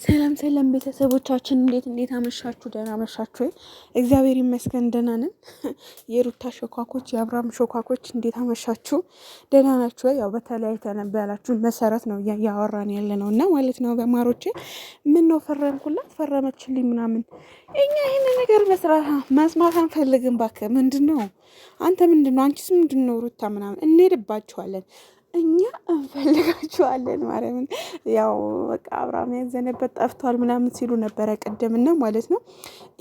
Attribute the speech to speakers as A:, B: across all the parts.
A: ሰላም ሰላም ቤተሰቦቻችን እንዴት አመሻችሁ? ደህና አመሻችሁ ወይ? እግዚአብሔር ይመስገን ደህና ነን። የሩታ ሾካኮች የአብርሃም ሾካኮች እንዴት አመሻችሁ? ደህና ናችሁ ወይ? ያው በተለያይተን ያላችሁ መሰረት ነው እያወራን ያለ ነው እና ማለት ነው። በማሮቼ ምን ነው ፈረምኩላት ፈረመችልኝ ምናምን። እኛ ይህን ነገር መስማት አንፈልግም። እባክህ ምንድን ነው አንተ ምንድን ነው አንቺስ ምንድን ነው ሩታ ምናምን እንሄድባችኋለን እኛ እንፈልጋችኋለን። ማርያምን ያው በቃ አብርሃም ያዘነበት ጠፍቷል ምናምን ሲሉ ነበረ ቅድምና ማለት ነው።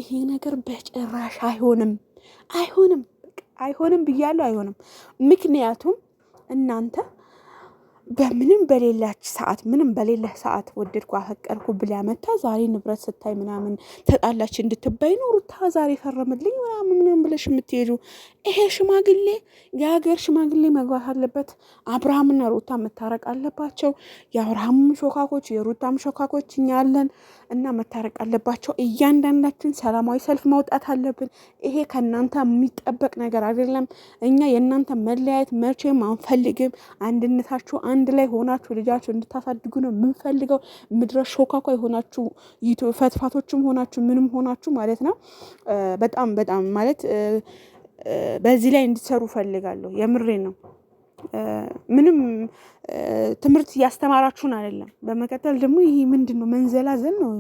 A: ይሄ ነገር በጭራሽ አይሆንም ብያለሁ። አይሆንም። ምክንያቱም እናንተ በምንም በሌላች ሰዓት ምንም በሌለህ ሰዓት ወደድኩ አፈቀርኩ ብላ መታ ዛሬ ንብረት ስታይ ምናምን ተጣላች እንድትባይ ነው ሩታ ዛሬ ፈረምልኝ ምናምን ብለሽ የምትሄዱ። ይሄ ሽማግሌ የሀገር ሽማግሌ መግባት አለበት። አብርሃምና ሩታ መታረቅ አለባቸው። የአብርሃምም ሾካኮች የሩታም ሾካኮች እኛ አለን እና መታረቅ አለባቸው። እያንዳንዳችን ሰላማዊ ሰልፍ መውጣት አለብን። ይሄ ከእናንተ የሚጠበቅ ነገር አይደለም። እኛ የእናንተ መለያየት መቼም አንፈልግም። አንድነታችሁ አንድ ላይ ሆናችሁ ልጃችሁ እንድታሳድጉ ነው የምንፈልገው። ምድረ ሾካኳ የሆናችሁ ፈትፋቶችም ሆናችሁ ምንም ሆናችሁ ማለት ነው። በጣም ማለት በዚህ ላይ እንድትሰሩ ፈልጋለሁ። የምሬ ነው። ምንም ትምህርት እያስተማራችሁን አይደለም። በመቀጠል ደግሞ ይሄ ምንድን ነው መንዘላዘል ነው።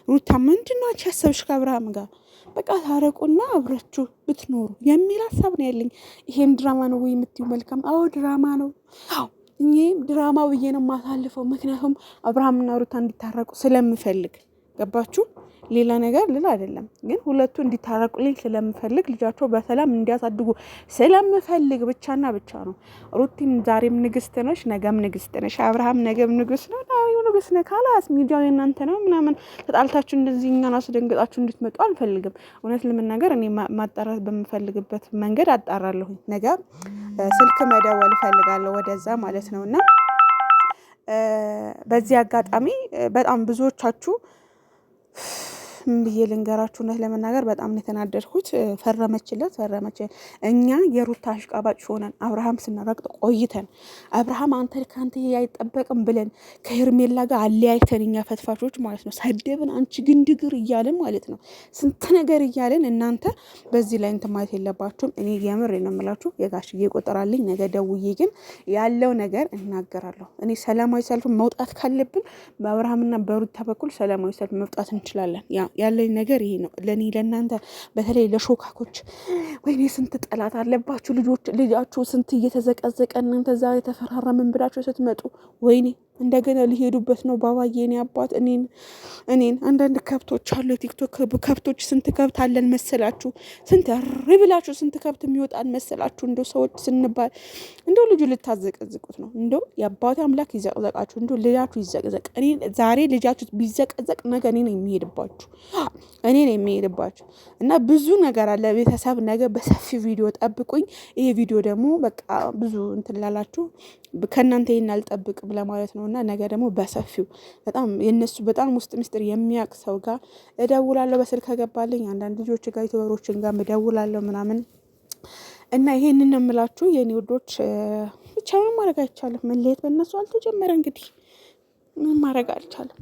A: ሩታ ምንድን ነው አንቺ ያሰብሽ ከአብርሃም ጋር በቃ ታረቁና አብራችሁ ብትኖሩ የሚል ሀሳብ ነው ያለኝ። ይሄም ድራማ ነው ወይ የምትይው? መልካም አዎ ድራማ ነው። እኔም ድራማ ብዬ ነው የማሳልፈው። ምክንያቱም አብርሃምና ሩታ እንዲታረቁ ስለምፈልግ ገባችሁ? ሌላ ነገር ልል አይደለም፣ ግን ሁለቱ እንዲታረቁልኝ ስለምፈልግ ልጃቸው በሰላም እንዲያሳድጉ ስለምፈልግ ብቻና ብቻ ነው። ሩቲም ዛሬም ንግስት ነሽ፣ ነገም ንግስት ነሽ። አብርሃም ነገም ንጉስ ነው። ንጉስ ነው ካላስ ሚዲያው የእናንተ ነው ምናምን ተጣልታችሁ እንደዚህ እኛን አስደንግጣችሁ እንድትመጡ አልፈልግም። እውነት ለመናገር እኔ ማጣራት በምፈልግበት መንገድ አጣራለሁ። ነገ ስልክ መደወል እፈልጋለሁ ወደዛ ማለት ነውና በዚህ አጋጣሚ በጣም ብዙዎቻችሁ ብዬ ልንገራችሁ እውነት ለመናገር በጣም ነው የተናደድኩት። ፈረመች። እኛ የሩታ አሽቃባጭ ሆነን አብርሃም ስናረቅጥ ቆይተን አብርሃም ከአንተ አይጠበቅም ብለን ከሄርሜላ ጋር አለያይተን እኛ ፈትፋቾች ማለት ነው ሰደብን። አንቺ ግንድግር እያለን ማለት ነው ስንት ነገር እያለን እናንተ በዚህ ላይ እንትን ማለት የለባችሁም። እኔ የምር ነው የምላችሁ። የጋሽዬ ቆጠራልኝ ነገ ደውዬ ግን ያለው ነገር እናገራለሁ። እኔ ሰላማዊ ሰልፍ መውጣት ካለብን በአብርሃምና በሩታ በኩል ሰላማዊ ሰልፍ መውጣት እንችላለን። ያለኝ ነገር ይሄ ነው። ለኔ ለእናንተ በተለይ ለሾካኮች ወይኔ ስንት ጠላት አለባችሁ ልጃችሁ ስንት እየተዘቀዘቀ እናንተ ዛሬ ተፈራረምን ብላችሁ ስትመጡ ወይኔ እንደገና ሊሄዱበት ነው። ባባዬ እኔ አባት እኔን አንዳንድ ከብቶች አሉ የቲክቶክ ከብቶች ስንት ከብት አለን መሰላችሁ? ስንት ብላችሁ ስንት ከብት የሚወጣን መሰላችሁ? እንደው ሰዎች ስንባል እንደው ልጁ ልታዘቀዝቁት ነው። እንደው የአባቴ አምላክ ይዘቅዘቃችሁ። እንደው ልጃችሁ ይዘቅዘቅ። ዛሬ ልጃችሁ ቢዘቀዘቅ ነገ እኔ ነው የሚሄድባችሁ እና ብዙ ነገር አለ ቤተሰብ። ነገ በሰፊ ቪዲዮ ጠብቁኝ። ይሄ ቪዲዮ ደግሞ በቃ ብዙ እንትን ላላችሁ ከእናንተ ይሄን አልጠብቅ ብለ ማለት ነው። እና ነገ ደግሞ በሰፊው በጣም የነሱ በጣም ውስጥ ምስጢር የሚያውቅ ሰው ጋር እደውላለሁ። በስልክ ከገባልኝ አንዳንድ ልጆች ጋር ዩቲዩበሮችን ጋር እደውላለሁ ምናምን እና ይሄንን ነው የምላችሁ የኔ ውዶች። ብቻ ምን ማድረግ አይቻልም። መለየት በእነሱ አልተጀመረ። እንግዲህ ምን ማድረግ አልቻለም።